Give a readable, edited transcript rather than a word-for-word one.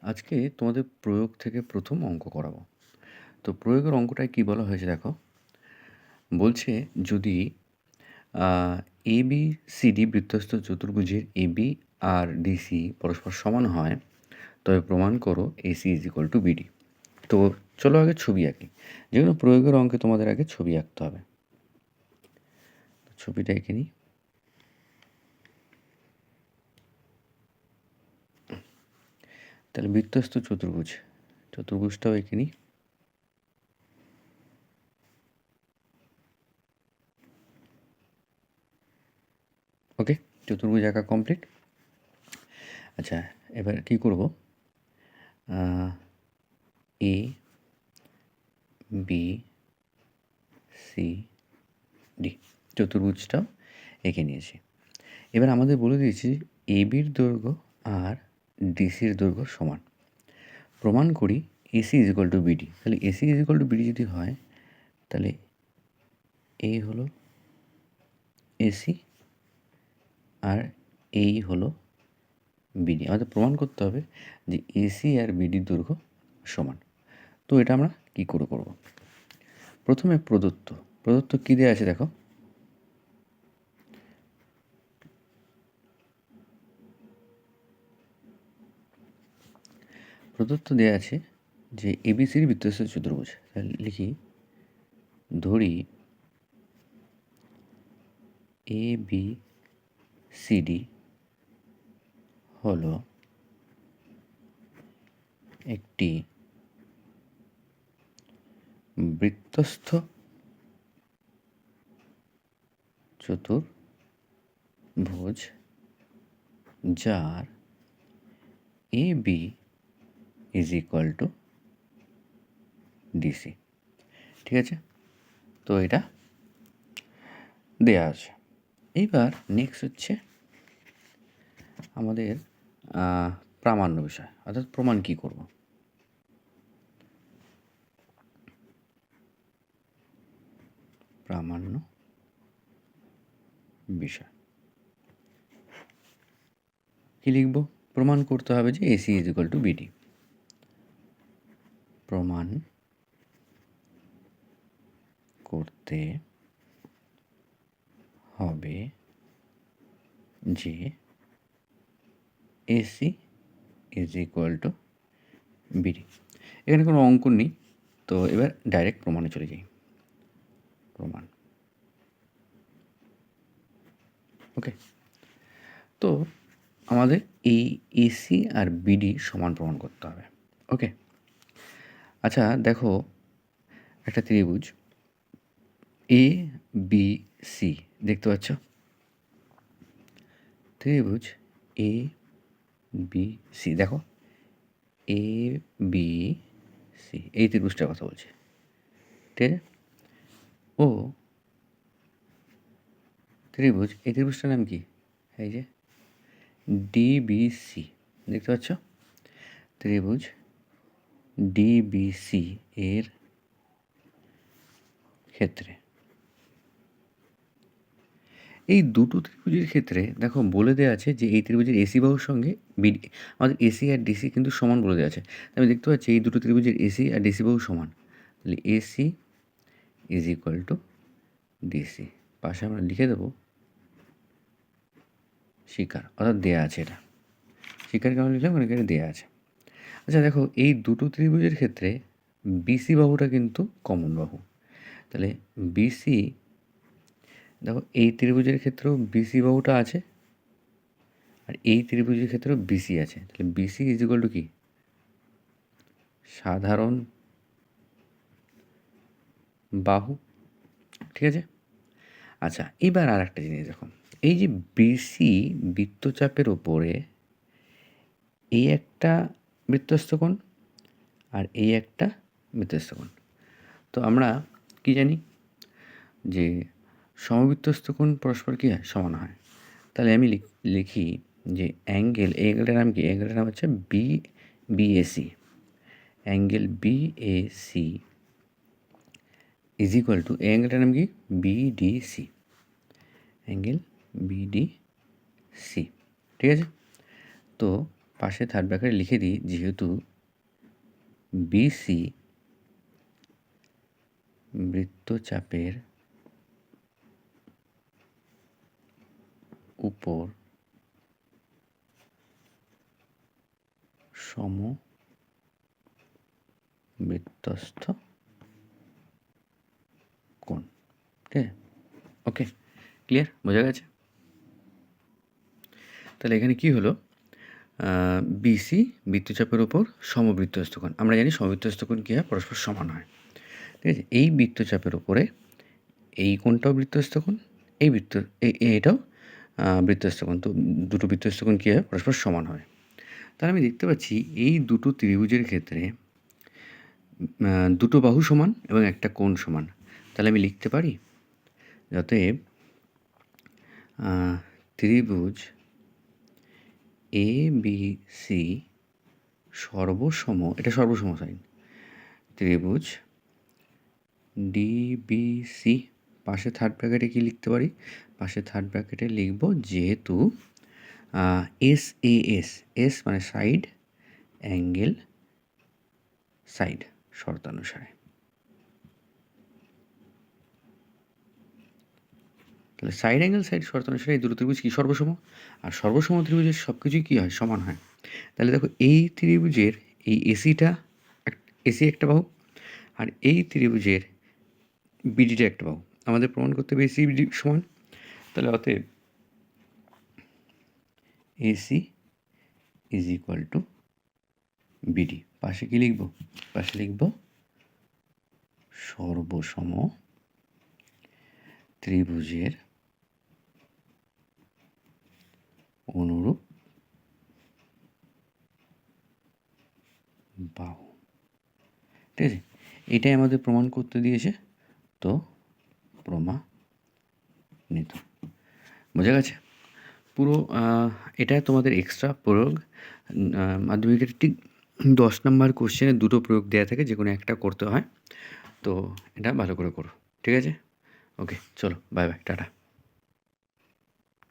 আজকে তোমাদের প্রয়োগ থেকে প্রথম অঙ্ক করাবো। তো প্রয়োগের অঙ্কটায় কী বলা হয়েছে দেখো। বলছে যদি ABCD বৃত্তস্থ চতুর্ভুজের AB আর DC পরস্পর সমান হয় তবে প্রমাণ করো AC = BD। তো চলো আগে ছবি আঁকি। যেকোনো প্রয়োগের অঙ্কে তোমাদের আগে ছবি আঁকতে হবে। ছবিটা এঁকে নিই। তাহলে বৃত্তস্থ চতুর্ভুজটাও এঁকে নিই। ওকে, চতুর্ভুজ আঁকা কমপ্লিট। আচ্ছা, এবার কি করব, A B C D চতুর্ভুজটাও এঁকে নিয়েছি। এবার আমাদের বলে দিয়েছি ABর দৈর্ঘ্য আর DCর দৈর্ঘ্য সমান। প্রমাণ করি AC = BD। তাহলে AC = BD যদি হয় তাহলে A হলো AC আর এই হলো BD। আমাদের প্রমাণ করতে হবে যে AC আর BDর দৈর্ঘ্য সমান। তো এটা আমরা কি করে করব? প্রথমে প্রদত্ত কী দেওয়া আছে দেখো। প্রদত্ত দেওয়া আছে যে ABCD বৃত্তস্থ চতুর্ভুজ। তাহলে লিখি, ধরি ABCD হলো একটি বৃত্তস্থ চতুর্ভুজ যার AB = DC। ঠিক আছে, তো এটা দেয়া আছে। এইবার নেক্সট হচ্ছে আমাদের প্রামাণ্য বিষয়, অর্থাৎ প্রমাণ কি করব। প্রামাণ্য বিষয় কি লিখব? প্রমাণ করতে হবে যে AC = BD। প্রমাণ করতে হবে যে AC = BD। এখানে কোনো অঙ্ক নেই, তো এবার ডাইরেক্ট প্রমাণে চলে যাই। প্রমাণ। ওকে, তো আমাদের এই AC আর BD সমান প্রমাণ করতে হবে। ওকে, আচ্ছা দেখো, একটা ত্রিভুজ ABC দেখতে পাচ্ছ? ত্রিভুজ ABC দেখো, ABC এই ত্রিভুজটার কথা বলছি, ঠিক আছে? ও ত্রিভুজ, এই ত্রিভুজটার নাম কি? এই যে DBC দেখতে পাচ্ছ? ত্রিভুজ DBC এর ক্ষেত্রে, এই দুটো ত্রিভুজের ক্ষেত্রে দেখো বলে দেওয়া আছে যে এই ত্রিভুজের AC বাহুর সঙ্গে BD, আমাদের AC আর DC কিন্তু সমান বলে দেওয়া আছে। আমি দেখতে পাচ্ছি এই দুটো ত্রিভুজের AC আর DC বাহু সমান। তাহলে AC = DC। পাশে আমরা লিখে দেবো স্বীকার, অর্থাৎ দেয়া আছে। এটা স্বীকার কেমন লিখলাম, মানে এখানে দেয়া আছে। আচ্ছা দেখো, এই দুটো ত্রিভুজের ক্ষেত্রে BC বাহুটা কিন্তু কমন বাহু। তাহলে BC, দেখো এই ত্রিভুজের ক্ষেত্রেও BC বাহুটা আছে আর এই ত্রিভুজের ক্ষেত্রেও BC আছে। তাহলে BC = কি? সাধারণ বাহু। ঠিক আছে, আচ্ছা এবার আর একটা জিনিস দেখো, এই যে BC বৃত্তচাপের ওপরে এই একটা বৃত্তস্থ কোণ আর এই একটা বৃত্তস্থ কোণ। তো আমরা কি জানি যে সমবৃত্তস্থ কোণ পরস্পর কী হয়? সমান হয়। তাহলে আমি লিখি যে অ্যাঙ্গেল, এই অ্যাঙ্গেলটার নাম কি? অ্যাঙ্গেলটার নাম হচ্ছে BAC। অ্যাঙ্গেল BAC = এই অ্যাঙ্গেলটার নাম কি? BDC। Angle BDC। ঠিক আছে, তো পাশে থার্ড ব্র্যাকেটে লিখে দিই যেহেতু বিসি বৃত্তচাপের উপর সমবৃত্তস্থ কোণ। ঠিক আছে, ওকে, ক্লিয়ার, বোঝা গেছে? তাহলে এখানে কি হলো, বিসি বৃত্তচাপের ওপর সমবৃত্তস্থ কোণ। আমরা জানি সমবৃত্তস্থ কোণ কী হয়, পরস্পর সমান হয়। ঠিক আছে, এই বৃত্তচাপের ওপরে এই কোণটাও বৃত্তস্থ কোণ, এটাও বৃত্তস্থ কোণ। তো দুটো বৃত্তস্থ কোণ কী হয়, পরস্পর সমান হয়। তাহলে আমি দেখতে পাচ্ছি এই দুটো ত্রিভুজের ক্ষেত্রে দুটো বাহু সমান এবং একটা কোণ সমান। তাহলে আমি লিখতে পারি অতএব ত্রিভুজ এ বি সি সর্বসম, এটা সর্বসম সাইন, ত্রিভুজ ডিবিসি, পাশে থার্ড ব্র্যাকেটে কি লিখতে পারি, পাশে থার্ড ব্র্যাকেটে লিখব যেহেতু এস এ এস, এস মানে সাইড, অ্যাঙ্গেল সাইড শর্তানুসারে। তাহলে সাইড অ্যাঙ্গেল সাইড শর্তানুসারে এই দুটো ত্রিভুজ কী সর্বসম, আর সর্বসম ত্রিভুজের সব কিছুই কী হয়, সমান হয়। তাহলে দেখো এই ত্রিভুজের এই এসি একটা বাহু, আর এই ত্রিভুজের বিডিটা একটা বাহু। আমাদের প্রমাণ করতে হবে এসি বিডি সমান। তাহলে অতএব AC is equal to BD. পাশে কি লিখব, পাশে লিখব সর্বসম ত্রিভুজের অনুরূপ বাহু। ঠিক আছে, এটাই আমাদের প্রমাণ করতে দিয়েছে, তো প্রমাণিত। বোঝা গেছে? পুরো এটা তোমাদের এক্সট্রা প্রয়োগ। মাধ্যমিকের ঠিক 10 নম্বর কোশ্চেনে দুটো প্রয়োগ দেওয়া থাকে, যে কোনো একটা করতে হয়। তো এটা ভালো করে করো, ঠিক আছে? ওকে, চলো, বাই বাই, টাটা।